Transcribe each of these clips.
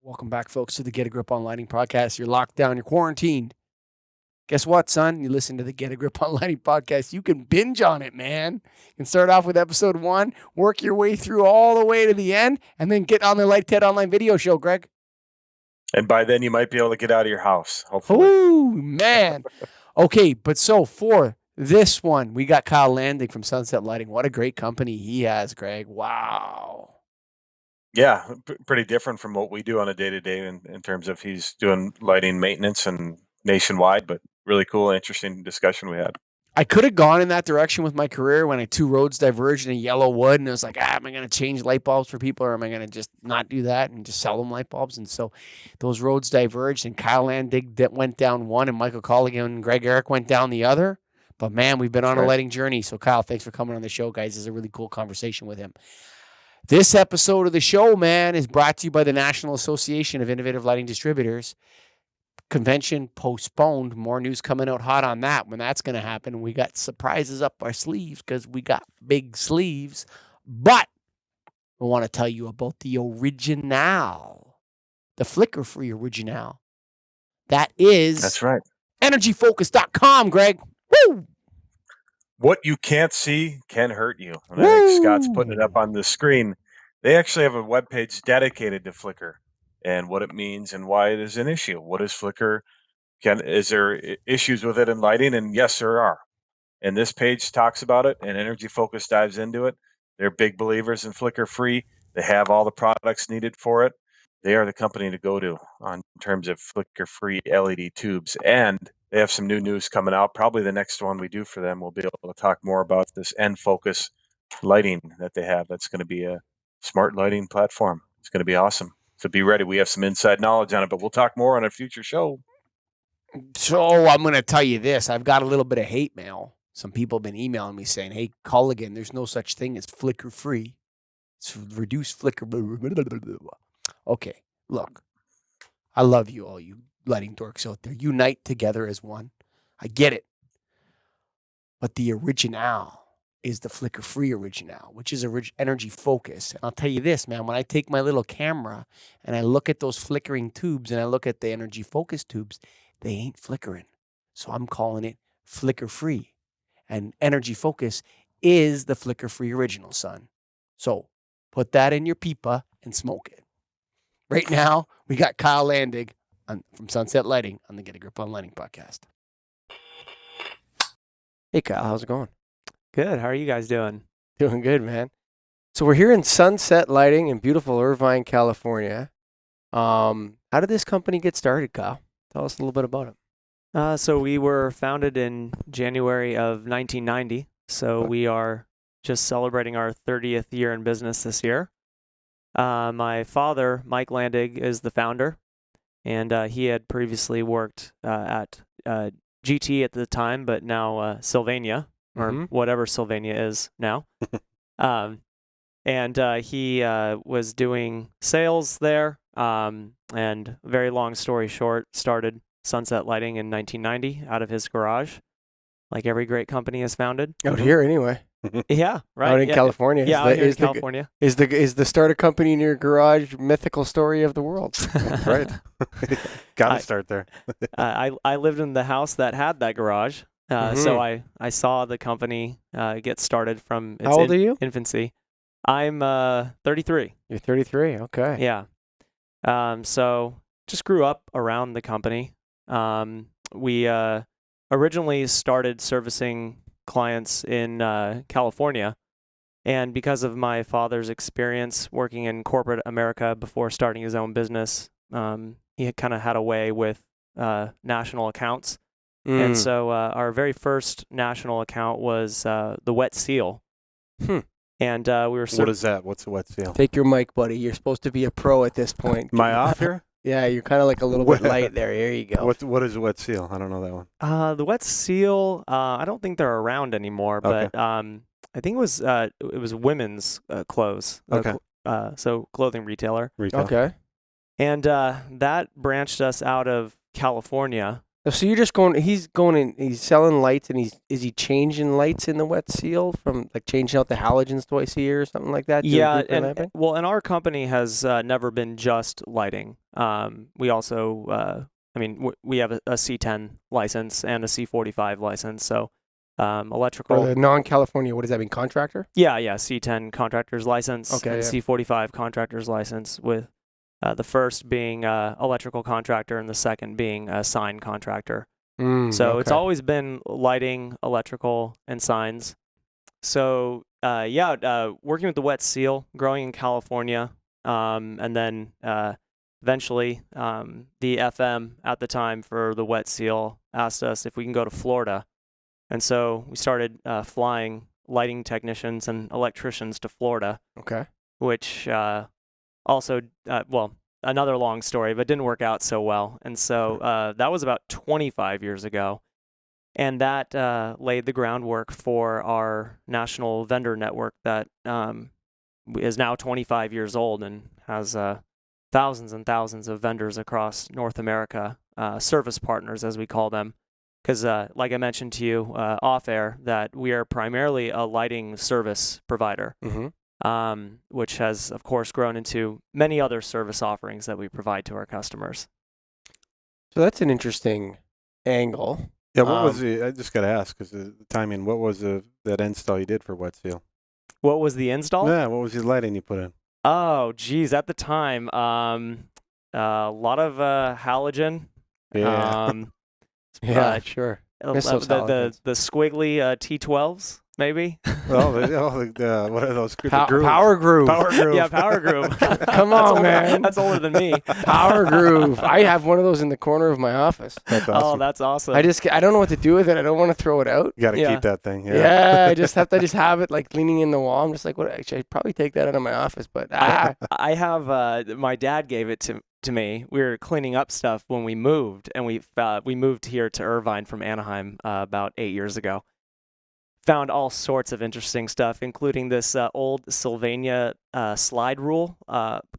Welcome back, folks, to the Get a Grip on Lighting podcast. You're locked down. You're quarantined. Guess what, son? You listen to the Get a Grip on Lighting podcast. You can binge on it, man. You can start off with episode 1, work your way through all the way to the end, and then get on the Light Ted online video show, Greg. And by then, you might be able to get out of your house, hopefully. Ooh, man. Okay, but so for this one, we got Kyle Landig from Sunset Lighting. What a great company he has, Greg. Wow. Yeah, pretty different from what we do on a day-to-day in terms of he's doing lighting maintenance and nationwide, but really cool, interesting discussion we had. I could have gone in that direction with my career when two roads diverged in yellow wood, and it was like, am I going to change light bulbs for people, or am I going to just not do that and just sell them light bulbs? And so those roads diverged, and Kyle Landig went down one, and Michael Colligan and Greg Eric went down the other. But man, we've been on a lighting journey. So Kyle, thanks for coming on the show, guys. This is a really cool conversation with him. This episode of the show, man, is brought to you by the National Association of Innovative Lighting Distributors. Convention postponed. More news coming out hot on that when that's going to happen. We got surprises up our sleeves because we got big sleeves. But we want to tell you about the original, the flicker-free original. That's right. EnergyFocus.com, Greg. Woo! What you can't see can hurt you. And I think Scott's putting it up on the screen. They actually have a webpage dedicated to flicker and what it means and why it is an issue. What is flicker? Is there issues with it in lighting? And yes, there are. And this page talks about it, and Energy Focus dives into it. They're big believers in flicker-free. They have all the products needed for it. They are the company to go to in terms of flicker-free LED tubes. And they have some new news coming out. Probably the next one we do for them, we'll be able to talk more about this end focus lighting that they have. That's going to be a smart lighting platform. It's going to be awesome. So be ready. We have some inside knowledge on it, but we'll talk more on a future show. So I'm going to tell you this. I've got a little bit of hate mail. Some people have been emailing me saying, hey, Colligan, there's no such thing as flicker-free. It's reduced flicker. Okay, look. I love you all, you lighting dorks out there. Unite together as one. I get it. But the original is the flicker-free original, which is energy focus. And I'll tell you this, man, when I take my little camera and I look at those flickering tubes and I look at the energy focus tubes, they ain't flickering. So I'm calling it flicker-free. And energy focus is the flicker-free original, son. So put that in your pipa and smoke it. Right now, we got Kyle Landig from Sunset Lighting on the Get a Grip on Lighting podcast. Hey, Kyle, how's it going? Good. How are you guys doing? Doing good, man. So we're here in Sunset Lighting in beautiful Irvine, California. How did this company get started, Kyle? Tell us a little bit about it. So we were founded in January of 1990. So we are just celebrating our 30th year in business this year. My father, Mike Landig, is the founder, and he had previously worked at GT at the time, but now Sylvania, or whatever Sylvania is now. And he was doing sales there, and very long story short, started Sunset Lighting in 1990 out of his garage, like every great company is founded. Out here, anyway. Yeah, right. Out in California. Yeah, out here in California. Is the start a company in your garage mythical story of the world? That's right. Got to start there. I lived in the house that had that garage, so I saw the company get started from its How old are you? Infancy. I'm 33. You're 33, okay. Yeah. So just grew up around the company. We originally started servicing clients in California, and because of my father's experience working in corporate America before starting his own business, he kind of had a way with national accounts. And so our very first national account was the Wet Seal. And we were What is that? What's a Wet Seal? Take your mic, buddy. You're supposed to be a pro at this point. Am I off here? Yeah, you're kind of like a little bit light there. Here you go. What is a Wet Seal? I don't know that one. The Wet Seal, I don't think they're around anymore, but I think it was women's clothes. Okay. So clothing retailer. Okay. And that branched us out of California So you're just going. He's going in. He's selling lights, and is he changing lights in the wet seal from like changing out the halogens twice a year or something like that? Yeah, and our company has never been just lighting. We also, we have a C10 license and a C45 license. So electrical. For the non-California, what does that mean? Contractor? Yeah, C10 contractor's license. Okay, and C45 contractor's license, with the first being electrical contractor and the second being a sign contractor. So it's always been lighting, electrical, and signs. So working with the wet seal, growing in California, and then eventually the FM at the time for the wet seal asked us if we can go to Florida. And so we started flying lighting technicians and electricians to Florida. Okay. Which also, another long story, but didn't work out so well. And so that was about 25 years ago. And that laid the groundwork for our national vendor network that is now 25 years old and has thousands and thousands of vendors across North America, service partners, as we call them. Because like I mentioned to you off air, that we are primarily a lighting service provider. Which has, of course, grown into many other service offerings that we provide to our customers. So that's an interesting angle. Yeah, what was I just got to ask, because the timing, what was that install you did for wet seal? What was the install? Yeah, what was the lighting you put in? Oh, geez, at the time, a lot of halogen. Yeah. Sure. The squiggly T12s. Maybe. What are those? Power Groove. Power Groove. Yeah, Power Groove. Come on, man. That's older than me. Power Groove. I have one of those in the corner of my office. That's awesome. Oh, that's awesome. I don't know what to do with it. I don't want to throw it out. You got to keep that thing. Yeah, I just have it like leaning in the wall. I'm just like, what? Actually, I'd probably take that out of my office, but I have. My dad gave it to me. We were cleaning up stuff when we moved, and we moved here to Irvine from Anaheim about 8 years ago. Found all sorts of interesting stuff, including this old Sylvania slide rule,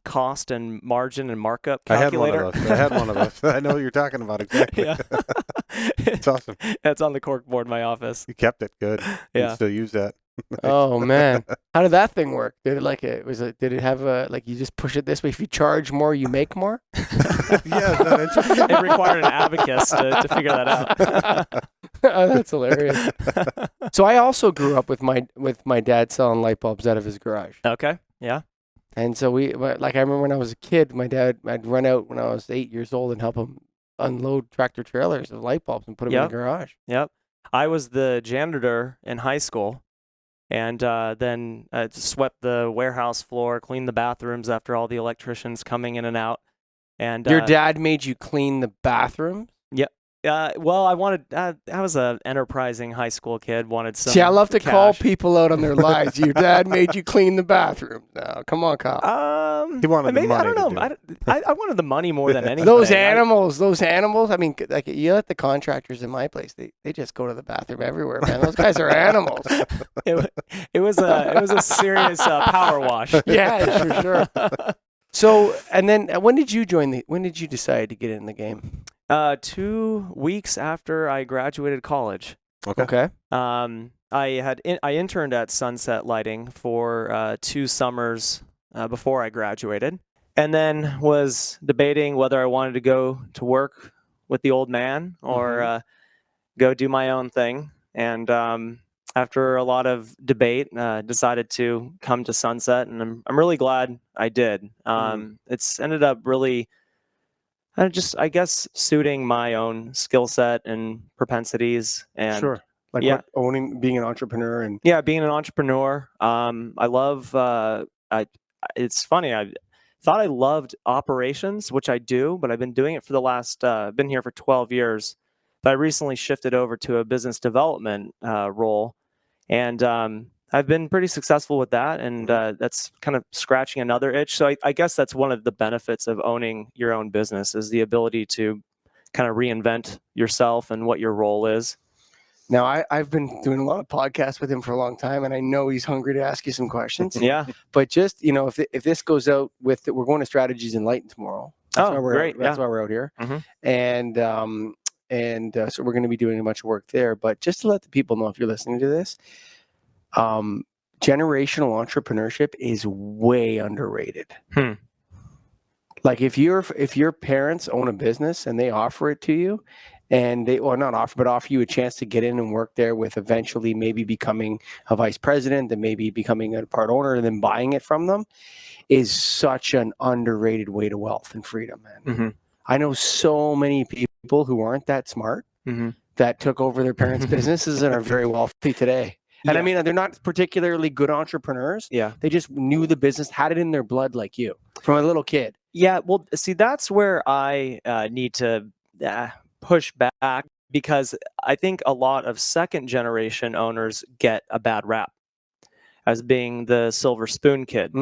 cost and margin and markup calculator. I had one of those. I know what you're talking about exactly. Yeah. It's awesome. It's on the corkboard in my office. You kept it good. Yeah. You still use that. Oh man, how did that thing work? Did it have like you just push it this way? If you charge more, you make more. Yeah, it required an abacus to figure that out. Oh, that's hilarious. So I also grew up with my dad selling light bulbs out of his garage. Okay, yeah. And so I remember when I was a kid, I'd run out when I was 8 years old and help him unload tractor trailers of light bulbs and put them in the garage. Yep. I was the janitor in high school. And then swept the warehouse floor, cleaned the bathrooms after all the electricians coming in and out. And your dad made you clean the bathrooms? Yep. Well, I wanted. I was an enterprising high school kid. Wanted some. See, I love to cash. call people out on their lies. Your dad made you clean the bathroom. No, come on, Kyle. He wanted the money. I don't know. I wanted the money more than anything. Those animals. I mean, like you let the contractors in my place. They just go to the bathroom everywhere, man. Those guys are animals. It was a serious power wash. Yeah, for sure. So, and then when did you decide to get in the game? 2 weeks after I graduated college. Okay. I interned at Sunset Lighting for 2 summers before I graduated, and then was debating whether I wanted to go to work with the old man or go do my own thing. And after a lot of debate, decided to come to Sunset, and I'm really glad I did. It's ended up really I guess suiting my own skill set and propensities. And sure. Like being an entrepreneur and being an entrepreneur. I love. It's funny. I thought I loved operations, which I do, but I've been doing it for the last. Been here for 12 years, but I recently shifted over to a business development role, and I've been pretty successful with that, and that's kind of scratching another itch. So I guess that's one of the benefits of owning your own business is the ability to kind of reinvent yourself and what your role is. Now, I've been doing a lot of podcasts with him for a long time, and I know he's hungry to ask you some questions. Yeah. But just, if this goes out with, we're going to Strategies in Lighting tomorrow. That's great. That's why we're out here. Mm-hmm. And and so we're going to be doing a bunch of work there. But just to let the people know, if you're listening to this, generational entrepreneurship is way underrated. Like if your parents own a business and they offer it to you, and they, or not offer, but offer you a chance to get in and work there with eventually maybe becoming a vice president and maybe becoming a part owner and then buying it from them, is such an underrated way to wealth and freedom, man. I know so many people who aren't that smart that took over their parents' businesses and are very wealthy today. And I mean, they're not particularly good entrepreneurs. Yeah. They just knew the business, had it in their blood like you from a little kid. Yeah. Well, see, that's where I need to push back, because I think a lot of second generation owners get a bad rap as being the silver spoon kid.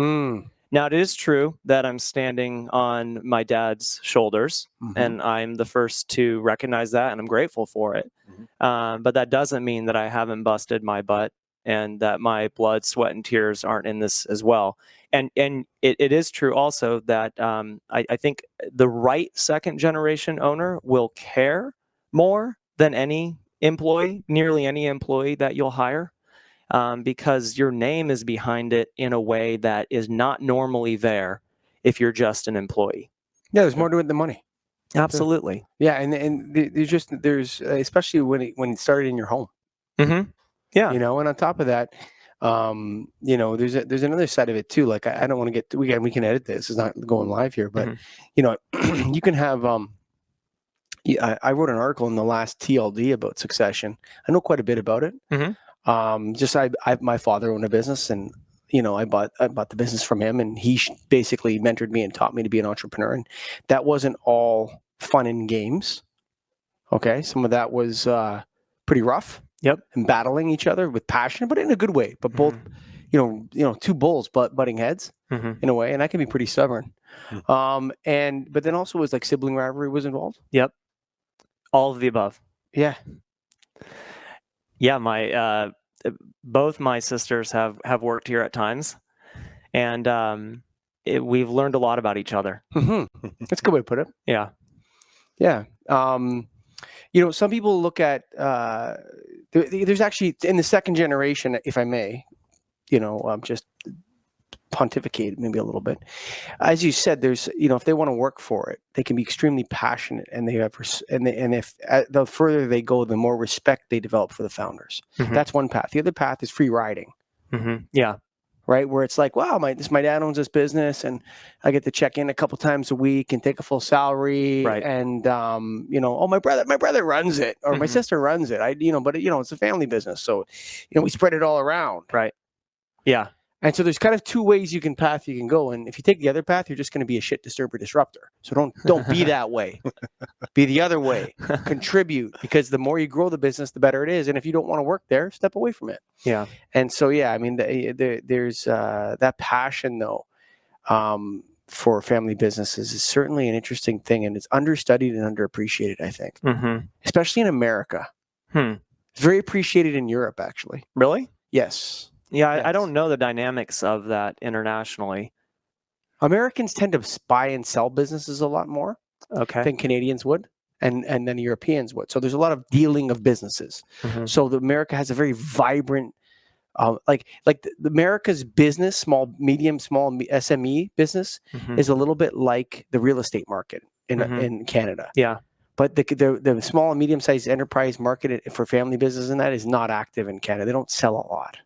Now, it is true that I'm standing on my dad's shoulders, and I'm the first to recognize that, and I'm grateful for it. But that doesn't mean that I haven't busted my butt and that my blood, sweat, and tears aren't in this as well. And it is true also that I think the right second generation owner will care more than any employee, nearly any employee that you'll hire. Because your name is behind it in a way that is not normally there if you're just an employee. Yeah, there's more to it than money. Absolutely. Yeah, and there's especially when it started in your home. Yeah. You know, and on top of that, you know, there's another side of it too. Like I don't want to get we can edit this. It's not going live here, but you know, you can have I wrote an article in the last TLD about succession. I know quite a bit about it. Just my father owned a business, and you know, I bought the business from him, and he basically mentored me and taught me to be an entrepreneur. And that wasn't all fun and games. Okay, some of that was pretty rough. Yep. And battling each other with passion, but in a good way. But both, you know, two bulls butting heads in a way, and I can be pretty stubborn. But then also was like sibling rivalry was involved. Yep. All of the above. Yeah. Yeah, my both my sisters have worked here at times, and we've learned a lot about each other. That's a good way to put it. Yeah. Yeah. You know, some people look at there's actually in the second generation, if I may, you know, just pontificate maybe a little bit. As you said, there's, you know, if they want to work for it, they can be extremely passionate, and they have and if the further they go, the more respect they develop for the founders. That's one path. The other path is free riding. Yeah. Right, where it's like, wow, my dad owns this business, and I get to check in a couple times a week and take a full salary. Right. And you know, oh, my brother runs it, or my sister runs it. You know, but you know, it's a family business, so you know, we spread it all around. Right. Yeah. And so there's kind of two ways you can go, and if you take the other path, you're just going to be a shit disturber disruptor. So don't be that way. Be the other way. Contribute, because the more you grow the business, the better it is. And if you don't want to work there, step away from it. Yeah. And so yeah, I mean, there's that passion though for family businesses is certainly an interesting thing, and it's understudied and underappreciated, I think, especially in America. It's very appreciated in Europe, actually. Really? Yes. Yeah, Yes. I don't know the dynamics of that internationally. Americans tend to buy and sell businesses a lot more than Canadians would, and then Europeans would. So there's a lot of dealing of businesses. So America has a very vibrant, like the America's business, small SME business is a little bit like the real estate market in Canada. Yeah. But the small and medium-sized enterprise market for family business and that is not active in Canada. They don't sell a lot.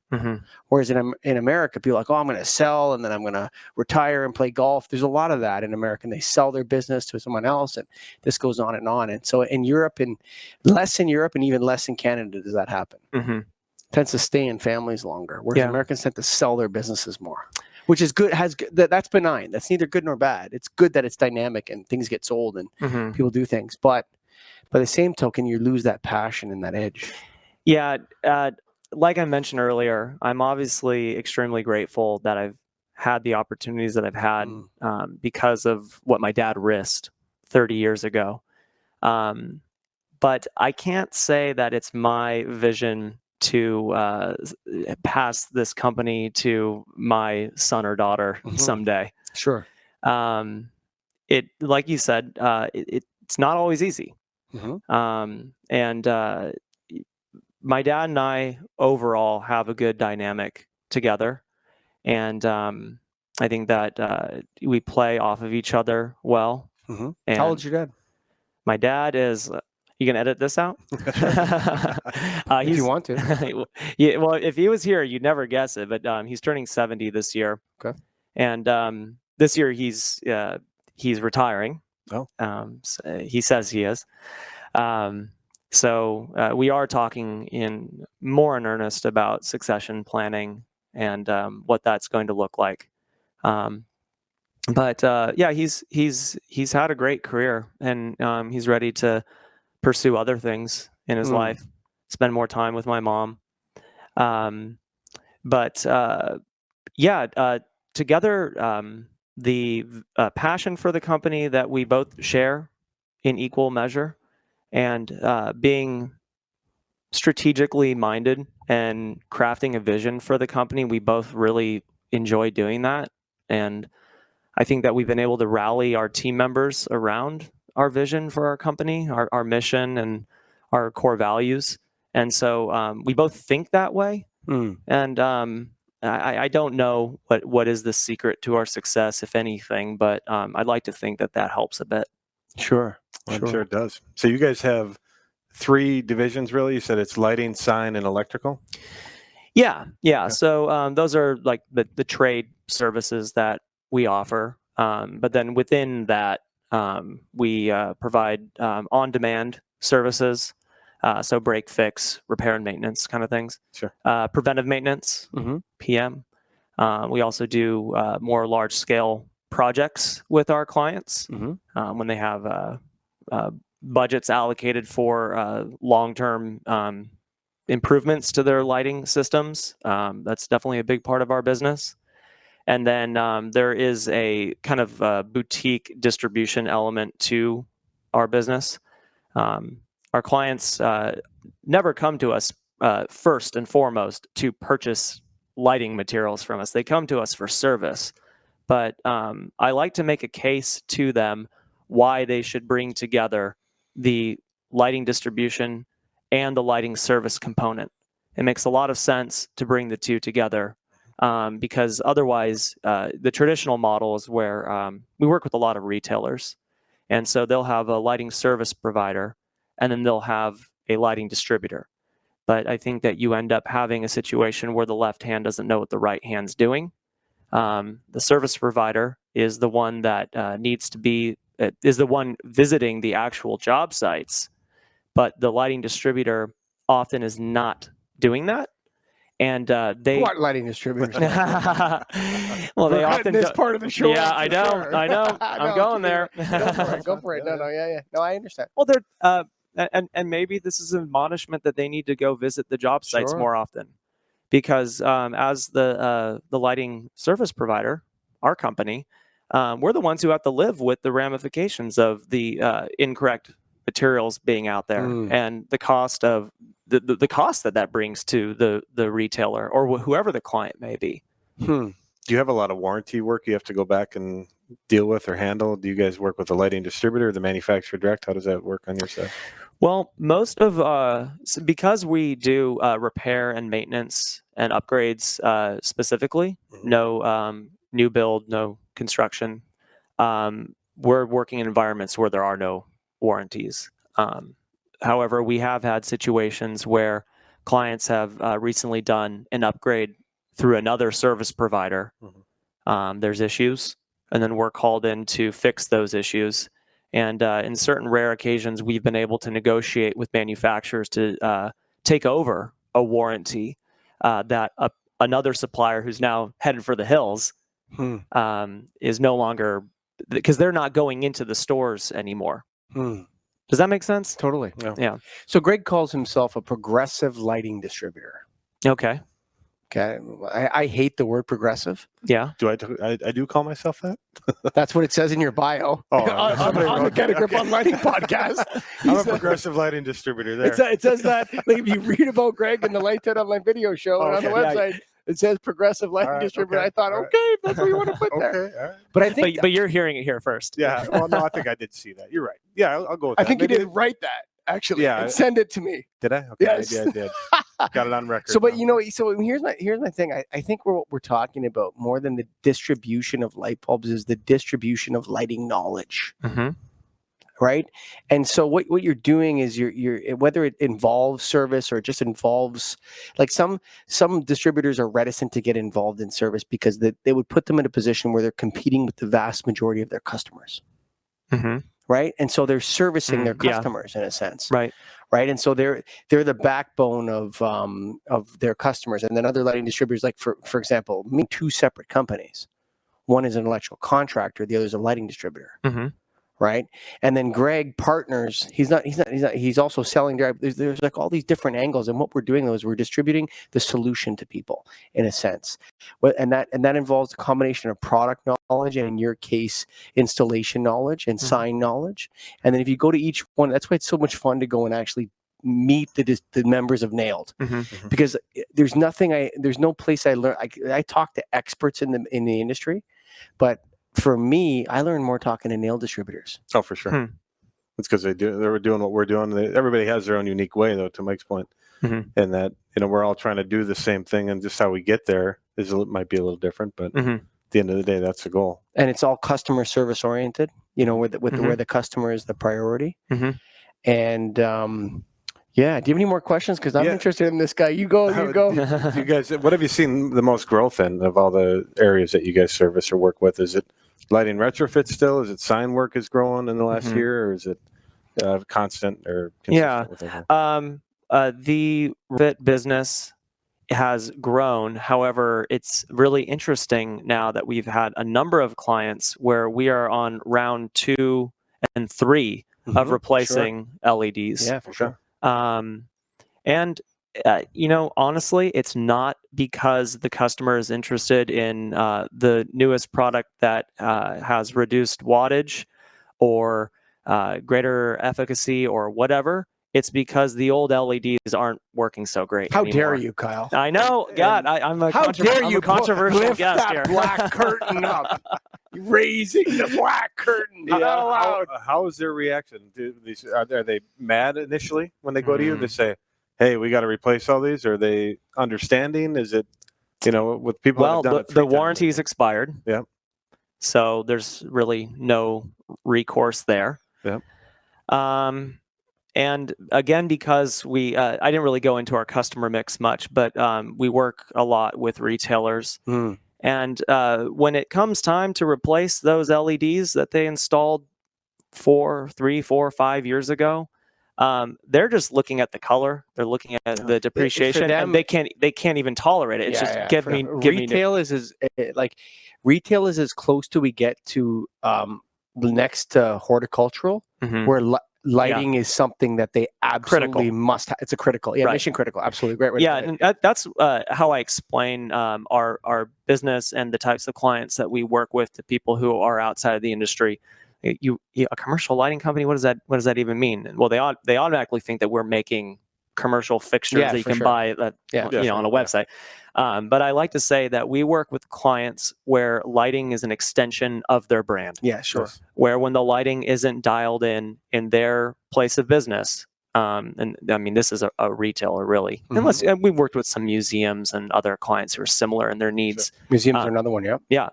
Whereas in America, people are like, oh, I'm going to sell, and then I'm going to retire and play golf. There's a lot of that in America. And they sell their business to someone else, and this goes on and on. And so in Europe, and less in Europe and even less in Canada does that happen. Tends to stay in families longer, whereas Americans tend to sell their businesses more. Which is good. That's benign. That's neither good nor bad. It's good that it's dynamic and things get sold and people do things. But by the same token, you lose that passion and that edge. Yeah. Like I mentioned earlier, I'm obviously extremely grateful that I've had the opportunities that I've had because of what my dad risked 30 years ago. But I can't say that it's my vision to pass this company to my son or daughter someday. Sure. It, like you said, it's not always easy. And my dad and I overall have a good dynamic together. And I think that we play off of each other well. How And old's your dad? my dad is. You can edit this out? If you want to. Yeah, well, if he was here, you'd never guess it. But he's turning 70 this year. Okay. And this year he's retiring. Oh. So he says he is. So we are talking more in earnest about succession planning and what that's going to look like. But yeah, he's had a great career, and he's ready to pursue other things in his life, spend more time with my mom. But yeah, together, the passion for the company that we both share in equal measure, and being strategically minded and crafting a vision for the company, we both really enjoy doing that. And I think that we've been able to rally our team members around our vision for our company, our mission, and our core values. And so we both think that way. And I don't know what is the secret to our success, if anything, but I'd like to think that helps a bit. Sure. I'm sure it does. So you guys have 3 divisions, really? You said it's lighting, sign, and electrical? Yeah. So those are like the trade services that we offer. But then within that, we provide on-demand services. So break, fix, repair, and maintenance kind of things. Sure. Preventive maintenance, PM. We also do more large-scale projects with our clients when they have budgets allocated for long-term improvements to their lighting systems. That's definitely a big part of our business. And then there is a kind of boutique distribution element to our business. Our clients never come to us first and foremost to purchase lighting materials from us. They come to us for service. But I like to make a case to them why they should bring together the lighting distribution and the lighting service component. It makes a lot of sense to bring the two together. Because otherwise, the traditional model is where we work with a lot of retailers. And so they'll have a lighting service provider, and then they'll have a lighting distributor. But I think that you end up having a situation where the left hand doesn't know what the right hand's doing. The service provider is the one that is the one visiting the actual job sites, but the lighting distributor often is not doing that. And what lighting distributors? Well, they often this part of the show. Yeah, I know. Sure. I'm going there. Go for it. No, No, I understand. Well, they're and maybe this is an admonishment that they need to go visit the job sites more often, because as the lighting service provider, our company, we're the ones who have to live with the ramifications of the incorrect materials being out there and the cost of the cost that brings to the retailer or whoever the client may be. Do you have a lot of warranty work you have to go back and deal with or handle? Do you guys work with the lighting distributor, the manufacturer direct? How does that work on your side? Well, most of because we do repair and maintenance and upgrades specifically, no new build, no construction. We're working in environments where there are no warranties. However, we have had situations where clients have recently done an upgrade through another service provider. There's issues, and then we're called in to fix those issues. And in certain rare occasions, we've been able to negotiate with manufacturers to take over a warranty that another supplier who's now headed for the hills is no longer, because they're not going into the stores anymore. Does that make sense? Totally. Yeah. So Greg calls himself a progressive lighting distributor. Okay. I hate the word progressive. Yeah. Do I do call myself that? That's what it says in your bio. On the Get a Grip on Lighting podcast. I'm a progressive lighting distributor there. It says that. Like, if you read about Greg in the Light Online video show and on the website, It says progressive lighting right, distributor. okay, I thought, all right. okay, if that's what you want to put there. Okay, all right. But I think But you're hearing it here first. Yeah. Well, no, I think I did see that. You're right. Yeah, I'll go with I that. think you Maybe did write that actually. Yeah. And send it to me. Did I? Okay, Yes. maybe I did. Got it on record. So, but now. so here's my thing. I think what we're talking about more than the distribution of light bulbs is the distribution of lighting knowledge, Mm-hmm. right? And so what you're doing is you're whether it involves service or it just involves like some distributors are reticent to get involved in service because they would put them in a position where they're competing with the vast majority of their customers. Mm-hmm. Right. And so they're servicing their yeah. customers in a sense. Right. Right. And so they're the backbone of their customers. And then other lighting distributors, like for example, two separate companies. One is an electrical contractor, the other is a lighting distributor. Mm-hmm. Right. And then Greg partners, he's also selling direct. There's like all these different angles. And what we're doing though is we're distributing the solution to people in a sense. And that involves a combination of product knowledge and in your case, installation knowledge and sign knowledge. And then if you go to each one, that's why it's so much fun to go and actually meet the members of Nailed, because there's no place I learn. I talk to experts in the industry, but for me, I learn more talking to nail distributors. Oh, for sure. It's because they're doing what we're doing. Everybody has their own unique way, though, to Mike's point. And that, we're all trying to do the same thing, and just how we get there might be a little different, but at the end of the day, that's the goal. And it's all customer service oriented, where the customer is the priority. And yeah, do you have any more questions? Because I'm interested in this guy. You go. You guys, what have you seen the most growth in of all the areas that you guys service or work with? Is it lighting retrofits still? Is it sign work is growing in the last year, or is it constant or consistent with everything? The retrofit business has grown. However, it's really interesting now that we've had a number of clients where we are on round 2 and 3 of replacing LEDs. Yeah, for sure. And honestly, it's not because the customer is interested in the newest product that has reduced wattage or greater efficacy or whatever. It's because the old LEDs aren't working so great How anymore. dare you, Kyle? I know. God, I'm a controversial lift guest that here. black curtain up? Raising the black curtain. How is their reaction? Are they mad initially when they go to you? They say, "Hey, we got to replace all these." Are they understanding? Is it, with people? Well, that have done it the warranty's expired. Yeah. So there's really no recourse there. Yeah. And again, because I didn't really go into our customer mix much, but we work a lot with retailers. And when it comes time to replace those LEDs that they installed 3, 4, 5 years ago, they're just looking at the color. They're looking at the depreciation, and they can't even tolerate it. It's give me. Retail is as close to we get to next to horticultural, where lighting is something that they absolutely must have. It's a critical, mission critical. Absolutely, great way. And that's how I explain our business and the types of clients that we work with to people who are outside of the industry. A commercial lighting company, what does that even mean? Well, they automatically think that we're making commercial fixtures that you can buy on a website. But I like to say that we work with clients where lighting is an extension of their brand. Yeah, sure. Where when the lighting isn't dialed in their place of business, and I mean, this is a retailer really. Unless we've worked with some museums and other clients who are similar in their needs. Sure. Museums are another one, Yeah.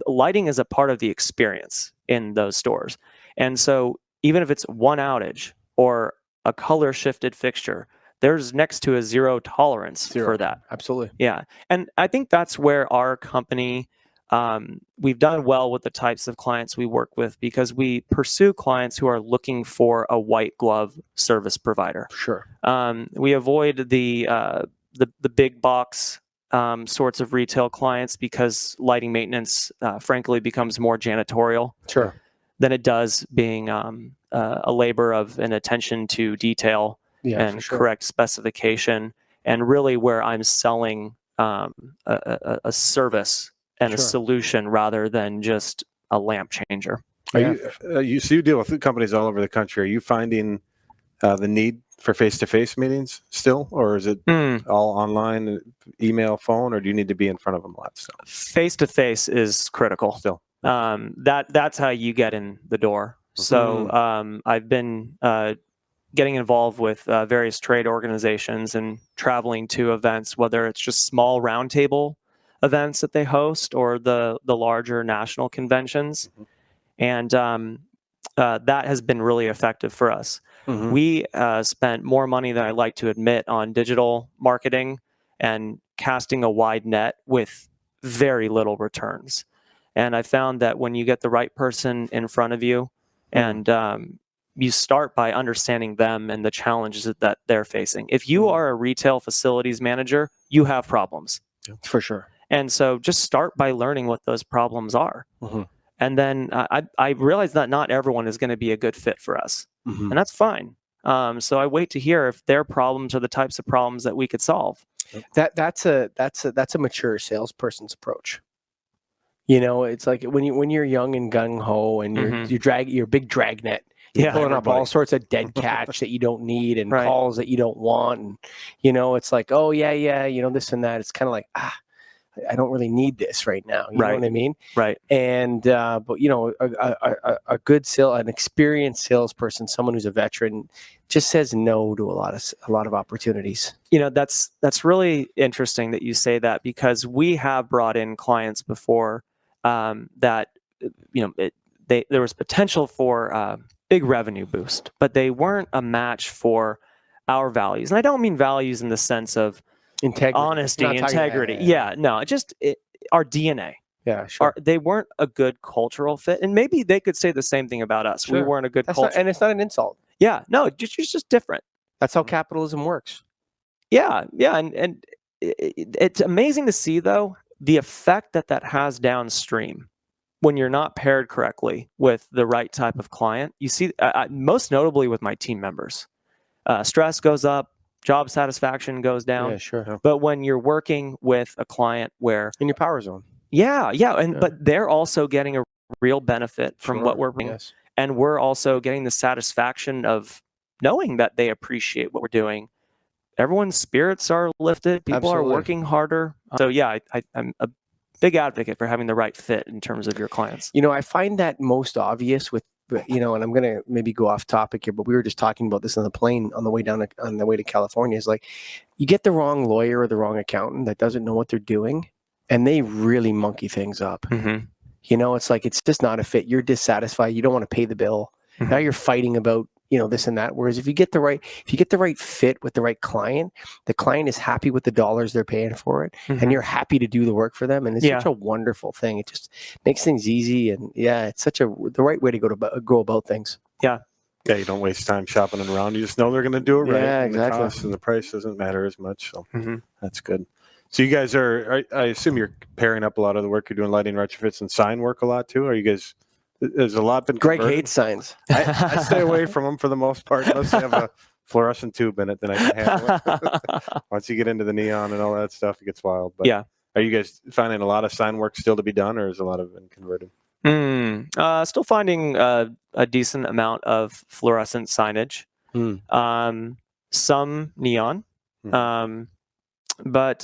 Lighting is a part of the experience in those stores. And so even if it's one outage or a color shifted fixture, there's next to a zero tolerance for that. Absolutely. Yeah. And I think that's where our company, we've done well with the types of clients we work with because we pursue clients who are looking for a white glove service provider. Sure. We avoid the big box sorts of retail clients because lighting maintenance, frankly, becomes more janitorial than it does being a labor of an attention to detail and correct specification, and really where I'm selling a service and a solution rather than just a lamp changer. So you deal with companies all over the country. Are you finding the need for face-to-face meetings still, or is it Mm. all online, email, phone, or do you need to be in front of them a lot still? Face-to-face is critical. Still. That's how you get in the door. So I've been getting involved with various trade organizations and traveling to events, whether it's just small roundtable events that they host or the larger national conventions. And that has been really effective for us. We spent more money than I like to admit on digital marketing and casting a wide net with very little returns. And I found that when you get the right person in front of you and you start by understanding them and the challenges that they're facing. If you are a retail facilities manager, you have problems. For sure. And so just start by learning what those problems are. And then I realize that not everyone is going to be a good fit for us. And that's fine. So I wait to hear if their problems are the types of problems that we could solve. That's a mature salesperson's approach. You know, it's like when you're young and gung ho and you're a big dragnet. You're pulling up all sorts of dead catch that you don't need and calls that you don't want. And, you know, it's like, oh, yeah, you know, this and that. It's kind of like, I don't really need this right now. You know what I mean? Right. And, but, you know, a good an experienced salesperson, someone who's a veteran, just says no to a lot of opportunities. You know, that's really interesting that you say that, because we have brought in clients before that, you know, there was potential for big revenue boost, but they weren't a match for our values. And I don't mean values in the sense of integrity, honesty, integrity. No, just our DNA. Yeah, sure. They weren't a good cultural fit, and maybe they could say the same thing about us. Sure. We weren't a good culture, and it's not an insult. Yeah, no, it's just different. That's how capitalism works. Yeah, and it's amazing to see though the effect that has downstream when you're not paired correctly with the right type of client. You see, most notably with my team members, stress goes up. Job satisfaction goes down. Yeah, sure. But when you're working with a client where in your power zone, but they're also getting a real benefit from what we're bringing, and we're also getting the satisfaction of knowing that they appreciate what we're doing. Everyone's spirits are lifted. People are working harder. So I'm a big advocate for having the right fit in terms of your clients. You know, I find that most obvious with, you know, and I'm going to maybe go off topic here, but we were just talking about this on the plane on the way to California. Is like, you get the wrong lawyer or the wrong accountant that doesn't know what they're doing, and they really monkey things up. You know, it's like, it's just not a fit. You're dissatisfied. You don't want to pay the bill. Now you're fighting about, you know, this and that. Whereas if you get the right fit with the right client, the client is happy with the dollars they're paying for it, and you're happy to do the work for them. And it's such a wonderful thing. It just makes things easy. And it's the right way to go about things. Yeah, you don't waste time shopping around. You just know they're going to do it right. Yeah, exactly. And the cost and the price doesn't matter as much. So that's good. So you guys I assume you're pairing up a lot of the work you're doing, lighting retrofits and sign work a lot too. Are you guys? There's a lot been Greg converted? hates signs. I stay away from them for the most part, unless they have a fluorescent tube in it, then I can handle it. Once you get into the neon and all that stuff, it gets wild. But are you guys finding a lot of sign work still to be done, or is a lot of it been converted? Still finding a decent amount of fluorescent signage. Some neon. But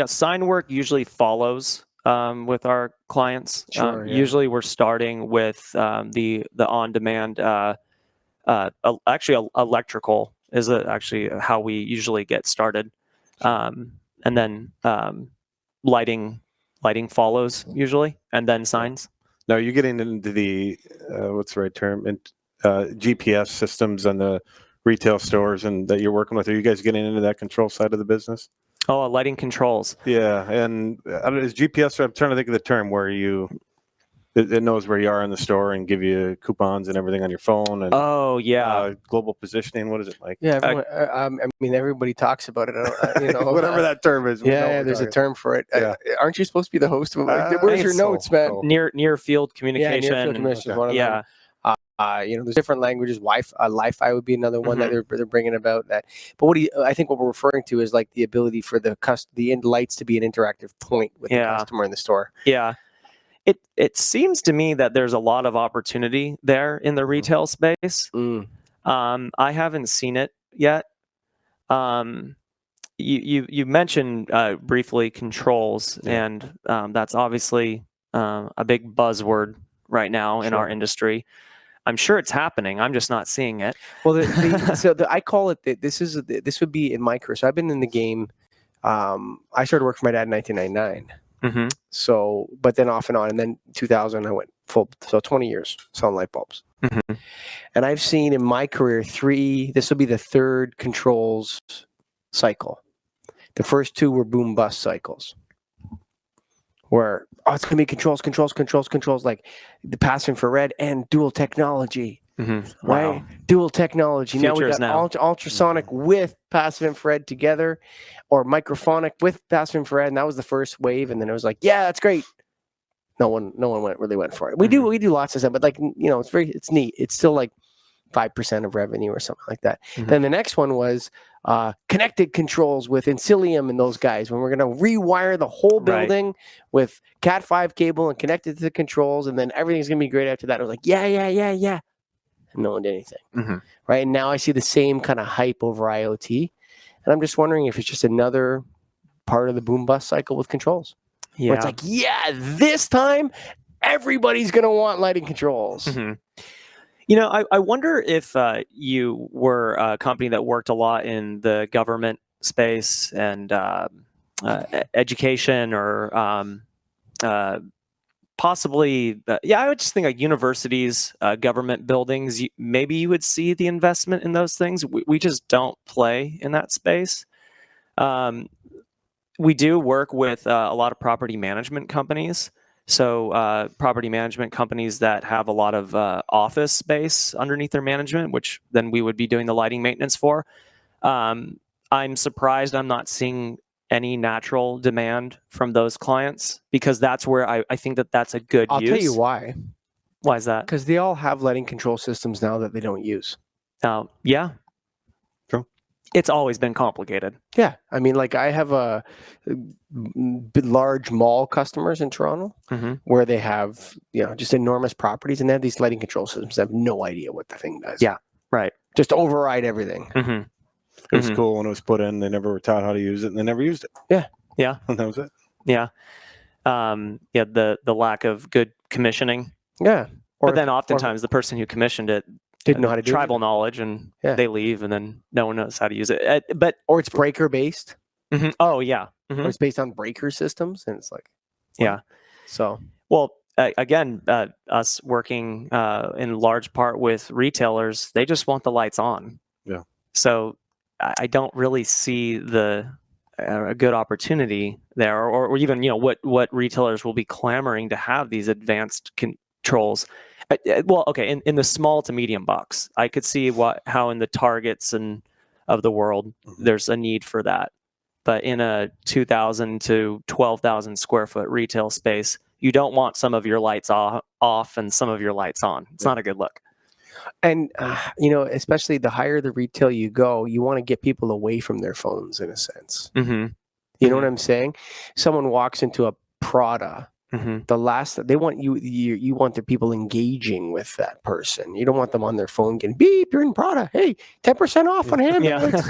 sign work usually follows with our clients. Usually we're starting with the on-demand, actually electrical is actually how we usually get started. And then lighting follows usually, and then signs. Now you're getting into the, what's the right term, GPS systems and the retail stores and that you're working with. Are you guys getting into that control side of the business? Oh, lighting controls. Yeah, and is GPS? I'm trying to think of the term where it knows where you are in the store and give you coupons and everything on your phone. And global positioning. What is it like? Yeah, I mean, everybody talks about it. You know, whatever that term is. Yeah, there's a term for it. Aren't you supposed to be the host of it? Where's your notes, man? Near field communication. Yeah, near field communication is one of them. You know, there's different languages. Wi-Fi would be another one that they're bringing about. That, but I think what we're referring to is like the ability for the end lights to be an interactive point with the customer in the store. Yeah, it seems to me that there's a lot of opportunity there in the retail space. I haven't seen it yet, You mentioned briefly controls, and that's obviously a big buzzword right now in our industry. I'm sure it's happening. I'm just not seeing it. Well, I call it this would be in my career. So I've been in the game. I started working for my dad in 1999. Mm-hmm. So, but then off and on, and then 2000 I went full. So 20 years selling light bulbs. Mm-hmm. And I've seen in my career this will be the third controls cycle. The first two were boom bust cycles, where it's going to be controls, like the passive infrared and dual technology. Mm-hmm. Right? Wow. Dual technology. Now we got ultrasonic with passive infrared together, or microphonic with passive infrared, and that was the first wave. And then it was like, yeah, that's great. No one really went for it. We do lots of stuff, but it's neat. It's still like 5% of revenue or something like that. Mm-hmm. Then the next one was connected controls with Incilium and those guys, when we're going to rewire the whole building with Cat5 cable and connect it to the controls, and then everything's going to be great after that. I was like, yeah. And no one did anything. Mm-hmm. Right? And now I see the same kind of hype over IoT. And I'm just wondering if it's just another part of the boom bust cycle with controls. Yeah. Where it's like, this time everybody's going to want lighting controls. Mm-hmm. I wonder if you were a company that worked a lot in the government space and education, or possibly, I would just think like universities, government buildings. Maybe you would see the investment in those things. We just don't play in that space. We do work with a lot of property management companies. So property management companies that have a lot of office space underneath their management, which then we would be doing the lighting maintenance for. I'm surprised I'm not seeing any natural demand from those clients, because that's where I think that's a good use. I'll tell you why. Why is that? Because they all have lighting control systems now that they don't use. Yeah. True. It's always been complicated. Yeah. I mean, like I have large mall customers in Toronto where they have, just enormous properties, and they have these lighting control systems that have no idea what the thing does. Yeah. Right. Just override everything. Mm-hmm. It was cool when it was put in. They never were taught how to use it, and they never used it. Yeah. And that was it. Yeah. The lack of good commissioning. Yeah. But then oftentimes the person who commissioned it didn't know how to do tribal knowledge, and they leave, and then no one knows how to use it. Or it's breaker based. Mm-hmm. Oh yeah. Mm-hmm. Or it's based on breaker systems, and it's like, yeah. So again, us working in large part with retailers, they just want the lights on. Yeah. So I don't really see a good opportunity there, or even what retailers will be clamoring to have these advanced controls. Well, okay, in the small to medium box, I could see how in the Targets and of the world there's a need for that, but in a 2,000 to 12,000 square foot retail space, you don't want some of your lights off and some of your lights on. It's not a good look. And, especially the higher the retail you go, you want to get people away from their phones in a sense. Mm-hmm. You know what I'm saying? Someone walks into a Prada, the last, they want you want the people engaging with that person. You don't want them on their phone getting beep, you're in Prada. Hey, 10% off on handbags.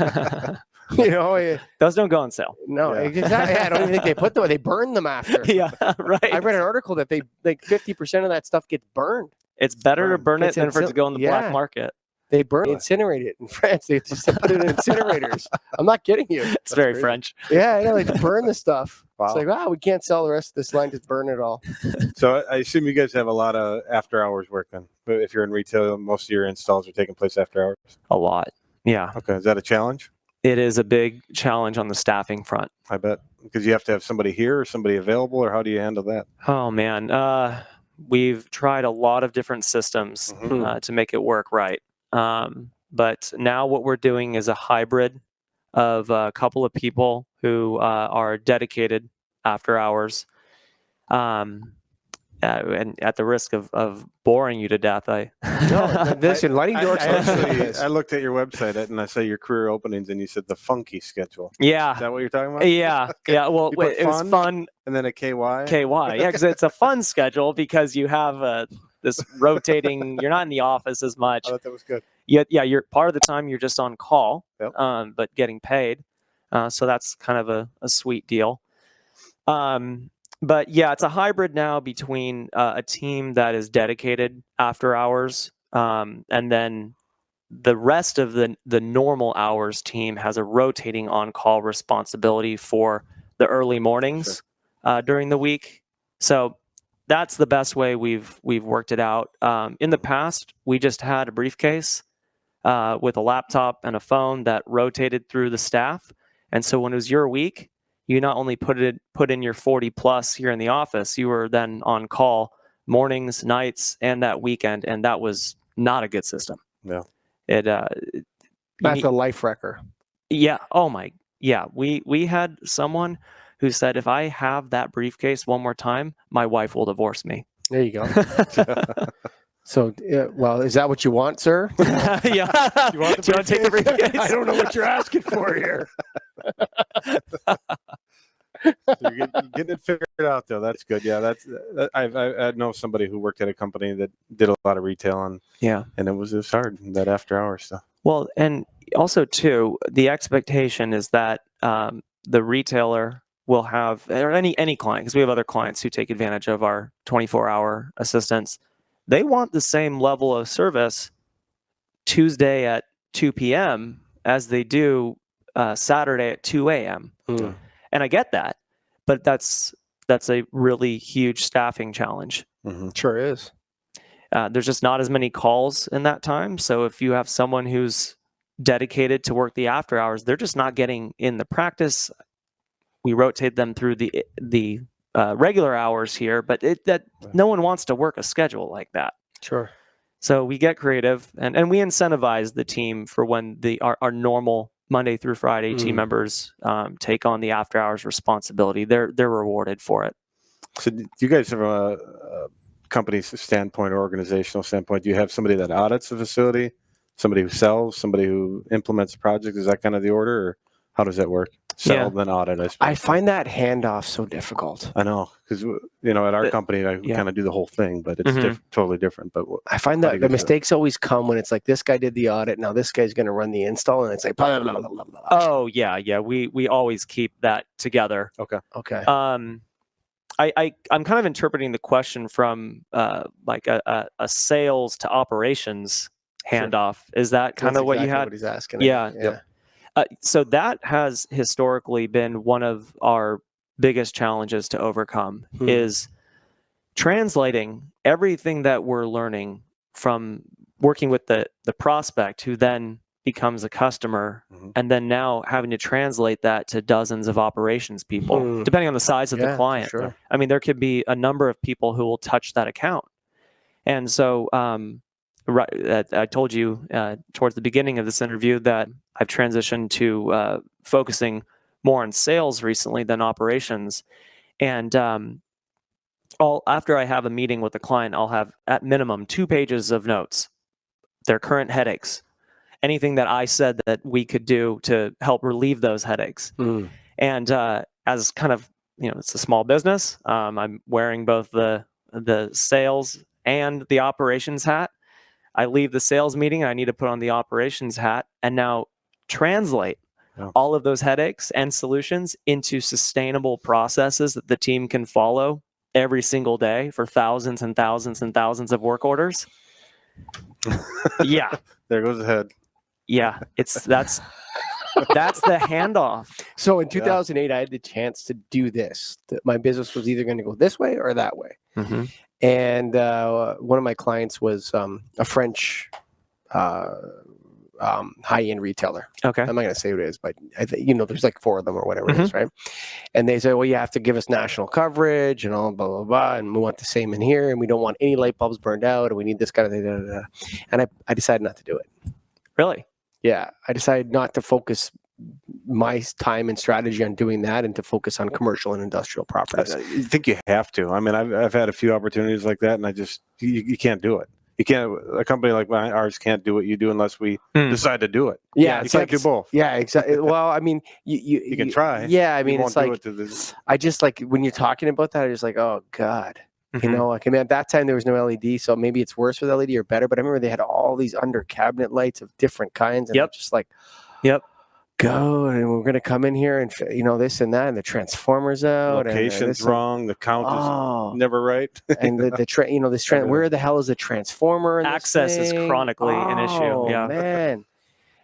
Those don't go on sale. No, exactly. I don't even think they put them. They burn them after. Yeah, right. I read an article that they 50% of that stuff gets burned. It's better to burn it than for it to go in the black market. They incinerate it in France. They just put it in incinerators. I'm not kidding you. It's very crazy. French. Yeah, I know. They just burn the stuff. Wow. It's like, we can't sell the rest of this line. Just burn it all. So I assume you guys have a lot of after hours work then. But if you're in retail, most of your installs are taking place after hours. A lot. Yeah. Okay. Is that a challenge? It is a big challenge on the staffing front. I bet. Because you have to have somebody here or somebody available, or how do you handle that? Oh, man. We've tried a lot of different systems to make it work right. But now what we're doing is a hybrid of a couple of people who are dedicated after hours. And at the risk of boring you to death, listen, lighting dorks. I looked at your website and I saw your career openings, and you said the funky schedule. Yeah, is that what you're talking about? Yeah. Well, it was fun, and then a KY. Yeah, because it's a fun schedule because you have this rotating. You're not in the office as much. I thought that was good. Yeah, you're part of the time you're just on call, Yep. but getting paid. So that's kind of a sweet deal. But yeah, it's a hybrid now between a team that is dedicated after hours, and then the rest of the normal hours team has a rotating on-call responsibility for the early mornings during the week. So that's the best way we've worked it out. In the past, we just had a briefcase with a laptop and a phone that rotated through the staff. And so when it was your week, you not only put in your 40 plus here in the office, you were then on call mornings, nights, and that weekend, and that was not a good system. Yeah. That's a life wrecker. Yeah. Oh my. Yeah. We had someone who said, if I have that briefcase one more time, my wife will divorce me. There you go. So, well, is that what you want, sir? Yeah. Do you want to take the briefcase? I don't know what you're asking for here. You're getting it figured out, though. That's good. Yeah, I know somebody who worked at a company that did a lot of retail, and it was hard, that after hours stuff. Well, and also too, the expectation is that the retailer will have, or any client, because we have other clients who take advantage of our 24-hour assistance. They want the same level of service Tuesday at 2 p.m. as they do Saturday at 2 a.m. Mm. And I get that, but that's a really huge staffing challenge. Mm-hmm. Sure is. There's just not as many calls in that time. So if you have someone who's dedicated to work the after hours, they're just not getting in the practice. We rotate them through the regular hours here, but no one wants to work a schedule like that. Sure. So we get creative, and we incentivize the team for when our normal Monday through Friday team members take on the after hours responsibility. They're rewarded for it. So do you guys have a company's standpoint or organizational standpoint? Do you have somebody that audits the facility, somebody who sells, somebody who implements the project? Is that kind of the order, or how does that work? Sell, then audit, I suppose. I find that handoff so difficult. I know, because at our company, I kind of do the whole thing, but it's totally different. But I find that the mistakes always come when it's like, this guy did the audit, now this guy's going to run the install, and it's like blah, blah, blah, blah, blah. Oh yeah. We always keep that together. Okay. I'm kind of interpreting the question from like a sales to operations handoff. Is that kind of what you had? What he's asking. Yeah. Yep. So that has historically been one of our biggest challenges to overcome is translating everything that we're learning from working with the prospect, who then becomes a customer, and then now having to translate that to dozens of operations people, depending on the size of the client. Sure. I mean, there could be a number of people who will touch that account. And so I told you towards the beginning of this interview that I've transitioned to focusing more on sales recently than operations. And after I have a meeting with the client, I'll have at minimum 2 pages of notes, their current headaches, anything that I said that we could do to help relieve those headaches. And as kind of, it's a small business, I'm wearing both the sales and the operations hat. I leave the sales meeting, I need to put on the operations hat and now translate all of those headaches and solutions into sustainable processes that the team can follow every single day for thousands and thousands and thousands of work orders. Yeah. There goes the head. Yeah. That's the handoff. So in 2008, I had the chance to do this. My business was either going to go this way or that way. And one of my clients was a French high-end retailer. Okay. I'm not going to say who it is, but I think, there's like 4 of them or whatever it is, right? And they say, well, you have to give us national coverage and all blah, blah, blah. And we want the same in here. And we don't want any light bulbs burned out. And we need this kind of thing. And I decided not to do it. Really? Yeah. I decided not to focus my time and strategy on doing that and to focus on commercial and industrial properties. I think you have to. I mean, I've had a few opportunities like that, and you can't do it. You can't. A company like ours can't do what you do unless we decide to do it. Yeah, you can't do both. Yeah, exactly. Well, I mean, you can try. Yeah, I mean, you it's like I just like when you're talking about that, I just like, oh God, You Mhm. know, like, I mean, at that time there was no LED, so maybe it's worse with LED or better. But I remember they had all these under cabinet lights of different kinds, and Yep. they're just like, Yep. go, and we're gonna come in here and this and that, and the transformers out, Location's this wrong. The count oh, is never right. and where the hell is the transformer? In Access this is thing? chronically an issue. Oh Yeah. man.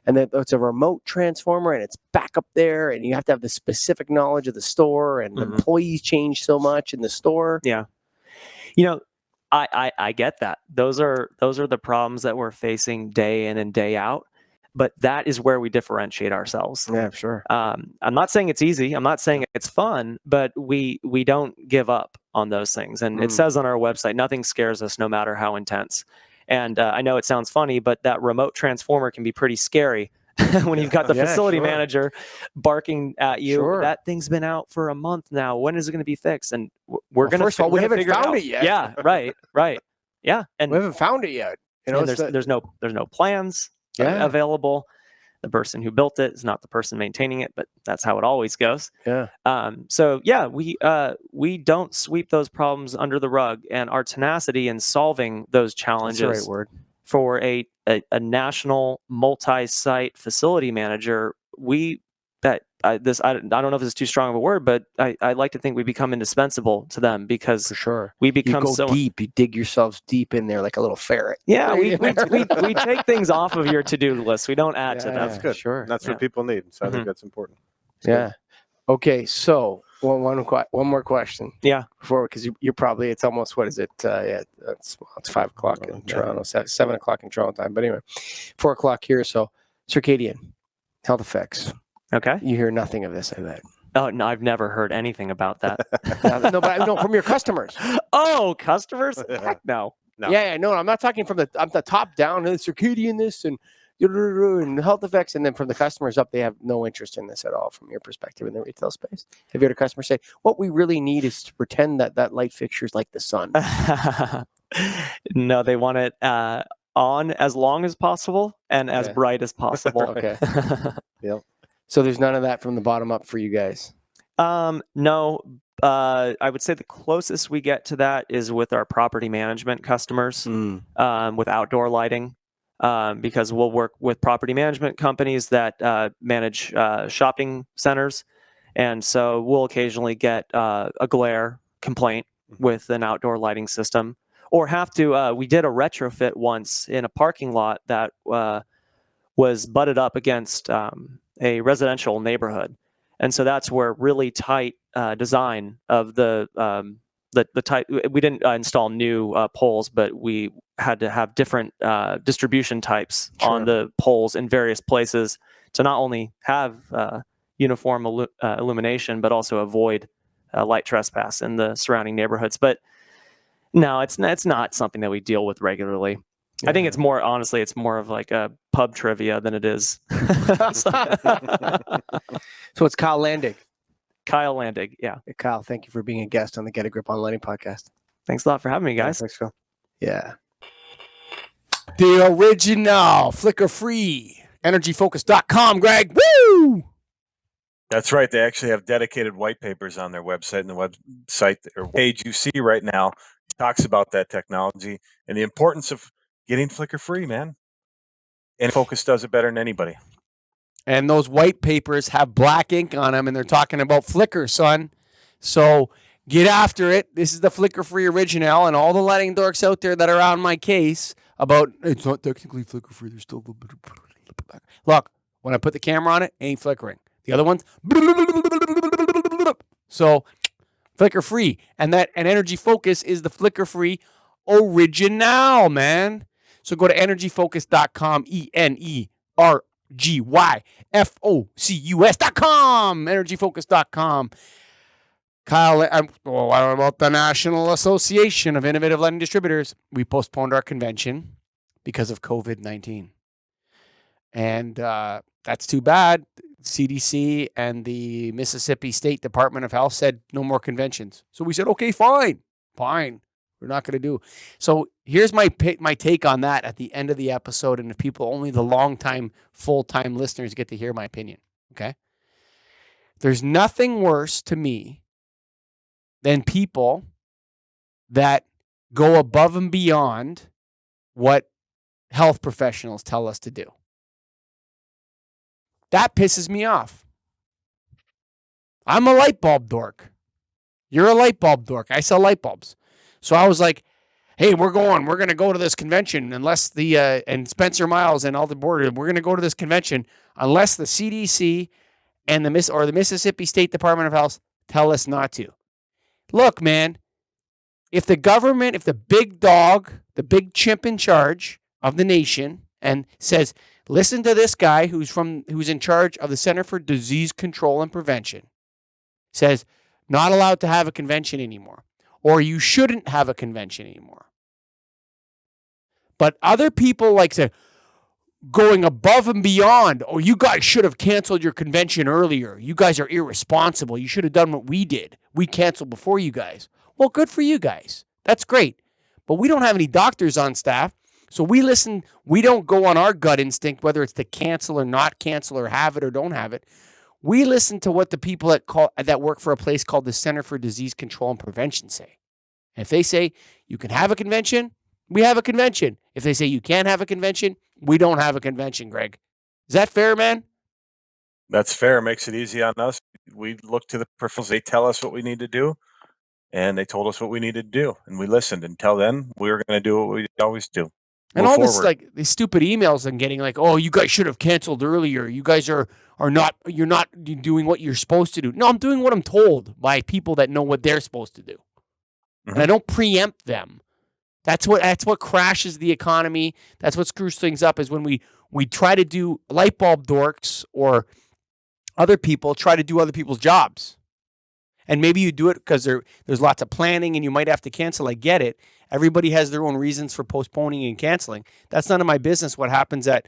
And then it's a remote transformer, and it's back up there, and you have to have the specific knowledge of the store, and the Mhm. employees change so much in the store. Yeah. You know, I get that. Those are the problems that we're facing day in and day out. But that is where we differentiate ourselves. Yeah, sure. I'm not saying it's easy. I'm not saying it's fun, but we don't give up on those things. And it says on our website, nothing scares us, no matter how intense. And I know it sounds funny, but that remote transformer can be pretty scary when you've got the Yeah, facility sure. manager barking at you. Sure. That thing's been out for a month now. When is it going to be fixed? And we're Well, going to first of all, we haven't figure found out. it yet. Yeah, right. Yeah, and We haven't found it yet. You know, and it's there's no plans Yeah. available. The person who built it is not the person maintaining it, but that's how it always goes. yeah. So yeah, we don't sweep those problems under the rug, and our tenacity in solving those That's the challenges right word. for a national multi-site facility manager, I don't know if this is too strong of a word, but I like to think we become indispensable to them because For sure. we You become go so deep. You dig yourselves deep in there like a little ferret. yeah. Right We in there. we take things off of your to-do list. We don't add to Yeah. them. That's good. Sure. That's Yeah. what people need. So I think Mhm. that's important. Yeah. Okay. So one more question. Yeah. Before, because you're probably, it's almost, what is it? It's 5:00 in Yeah. Toronto, 7:00 in Toronto time. But anyway, 4:00 here. So circadian health effects. Okay. You hear nothing of this, I bet. Oh no, I've never heard anything about that. No, but I know from your customers. Oh, customers? Heck no. No. Yeah, no, I'm not talking from the top down, circadian this and health effects, and then from the customers up, they have no interest in this at all from your perspective in the retail space. Have you had a customer say, what we really need is to pretend that light fixture is like the sun? No, they want it on as long as possible and as Okay. bright as possible. Okay. Yep. So there's none of that from the bottom up for you guys. No, I would say the closest we get to that is with our property management customers, with outdoor lighting, because we'll work with property management companies that manage shopping centers, and so we'll occasionally get a glare complaint with an outdoor lighting system, or have to. We did a retrofit once in a parking lot that was butted up against a residential neighborhood. And so that's where really tight design of the tight. We didn't install new poles, but we had to have different distribution types on the poles in various places to not only have uniform illumination, but also avoid light trespass in the surrounding neighborhoods. But no, it's not something that we deal with regularly. I think it's more, honestly, it's more of like a pub trivia than it is. So it's Kyle Landig. Kyle Landig, yeah. Hey, Kyle, thank you for being a guest on the Get a Grip on Lighting podcast. Thanks a lot for having me, guys. Thanks, Phil. Yeah. The original, flicker-free, energyfocus.com, Greg. Woo! That's right. They actually have dedicated white papers on their website, and the website or page you see right now talks about that technology and the importance of getting flicker free, man. And Focus does it better than anybody. And those white papers have black ink on them, and they're talking about flicker, son. So get after it. This is the flicker-free original, and all the lighting dorks out there that are on my case about it's not technically flicker-free. There's still a little bit of... Look, when I put the camera on it, it ain't flickering. The other ones... So flicker-free. And Energy Focus is the flicker-free original, man. So go to energyfocus.com, ENERGYFOCUS.com, energyfocus.com. Kyle, I don't know about the National Association of Innovative Lighting Distributors. We postponed our convention because of COVID-19. And that's too bad. CDC and the Mississippi State Department of Health said no more conventions. So we said, okay, fine. We're not going to do. So here's my take on that at the end of the episode. And if people, only the long-time, full-time listeners get to hear my opinion. Okay. There's nothing worse to me than people that go above and beyond what health professionals tell us to do. That pisses me off. I'm a light bulb dork. You're a light bulb dork. I sell light bulbs. So I was like, hey, we're going to go to this convention unless the, and Spencer Miles and all the board, we're going to go to this convention unless the CDC and the Mississippi State Department of Health tell us not to. Look, man, if the government, if the big dog, the big chimp in charge of the nation and says, listen to this guy who's in charge of the Center for Disease Control and Prevention, says not allowed to have a convention anymore, or you shouldn't have a convention anymore. But other people like say, going above and beyond, oh, you guys should have canceled your convention earlier. You guys are irresponsible. You should have done what we did. We canceled before you guys. Well, good for you guys. That's great. But we don't have any doctors on staff. So we listen. We don't go on our gut instinct, whether it's to cancel or not cancel or have it or don't have it. We listen to what the people that work for a place called the Center for Disease Control and Prevention say. And if they say you can have a convention, we have a convention. If they say you can't have a convention, we don't have a convention, Greg. Is that fair, man? That's fair. Makes it easy on us. We look to the professionals. They tell us what we need to do, and they told us what we needed to do, and we listened. Until then, we were going to do what we always do. And all this, like, these stupid emails I'm getting, like, oh, you guys should have canceled earlier. You guys you're not doing what you're supposed to do. No, I'm doing what I'm told by people that know what they're supposed to do. Mm-hmm. And I don't preempt them. That's what crashes the economy. That's what screws things up, is when we try to do, light bulb dorks or other people try to do other people's jobs. And maybe you do it because there's lots of planning and you might have to cancel. I get it. Everybody has their own reasons for postponing and canceling. That's none of my business what happens at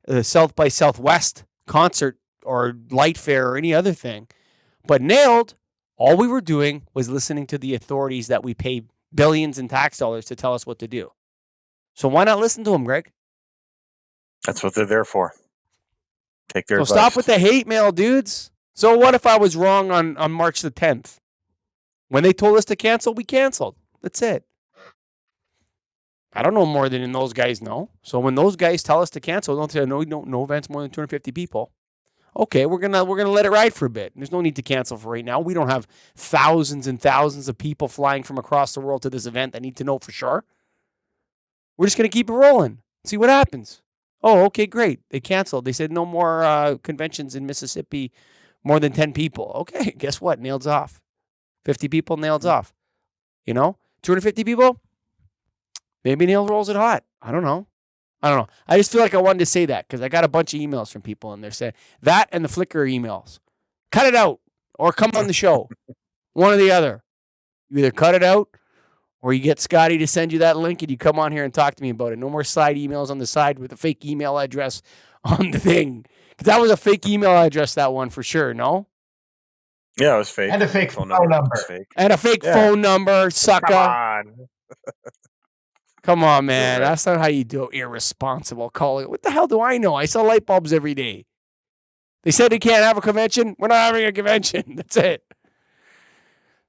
the South by Southwest concert or light fair or any other thing. But Nailed, all we were doing was listening to the authorities that we pay billions in tax dollars to tell us what to do. So why not listen to them, Greg? That's what they're there for. Take their advice. Stop with the hate mail, dudes. So what if I was wrong on March the 10th? When they told us to cancel, we canceled. That's it. I don't know more than those guys know. So when those guys tell us to cancel, don't say no events more than 250 people. Okay, we're gonna let it ride for a bit. There's no need to cancel for right now. We don't have thousands and thousands of people flying from across the world to this event that need to know for sure. We're just gonna keep it rolling. See what happens. Oh, okay, great. They canceled. They said no more conventions in Mississippi, more than 10 people. Okay, guess what? Nailed off. 50 people, nailed off. 250 people? Maybe Nail rolls it hot. I don't know. I just feel like I wanted to say that because I got a bunch of emails from people and they're saying that and the Flickr emails. Cut it out or come on the show. One or the other. You either cut it out or you get Scotty to send you that link and you come on here and talk to me about it. No more side emails on the side with a fake email address on the thing. Because that was a fake email address, that one for sure, no? Yeah, it was fake. And a fake phone number. And a fake phone number, sucker. Come on. Come on, man. Right. That's not how you do it. Irresponsible calling. What the hell do I know? I sell light bulbs every day. They said they can't have a convention. We're not having a convention. That's it.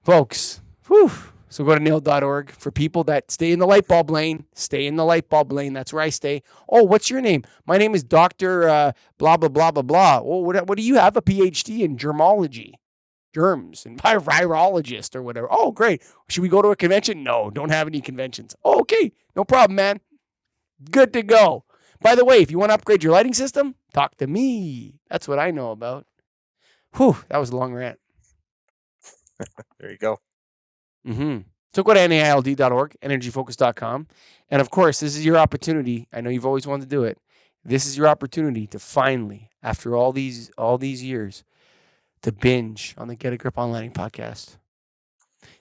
Folks, whew. So go to nail.org for people that stay in the light bulb lane. Stay in the light bulb lane. That's where I stay. Oh, what's your name? My name is Dr. blah, blah, blah, blah, blah. Oh, what do you have? A PhD in germology. Germs and virologist or whatever. Oh, great. Should we go to a convention? No, don't have any conventions. Oh, okay, no problem, man. Good to go. By the way, if you want to upgrade your lighting system, talk to me. That's what I know about. Whew, that was a long rant. There you go. So go to NAILD.org, energyfocus.com. And of course, this is your opportunity. I know you've always wanted to do it. This is your opportunity to finally, after all these years, to binge on the Get a Grip on Lighting podcast.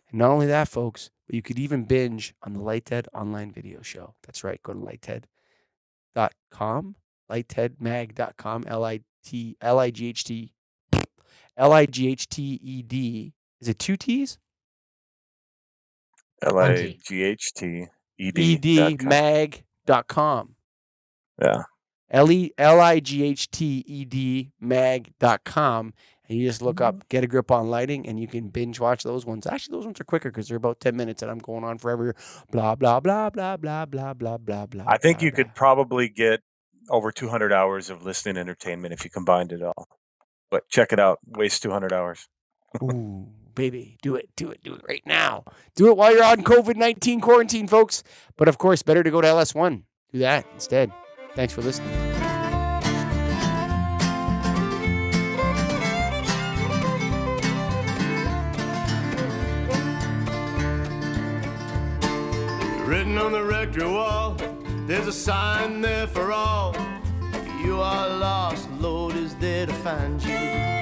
And not only that, folks, but you could even binge on the Lighthead online video show. That's right. Go to lighthead.com, lightheadmag.com, Lighthed. Is it two T's? Lighthed. mag.com. Yeah. lighed mag.com. And And you just look up Get a Grip on Lighting, and you can binge watch those ones. Actually, those ones are quicker because they're about 10 minutes, and I'm going on forever. Blah, blah, blah, blah, blah, blah, blah, blah, blah. I think blah, you blah. could probably get over 200 hours of listening entertainment if you combined it all. But check it out. Waste 200 hours. Ooh, baby, do it right now. Do it while you're on COVID-19 quarantine, folks. But of course, better to go to LS1. Do that instead. Thanks for listening. Written on the rectory wall, there's a sign there for all. You are lost, Lord is there to find you.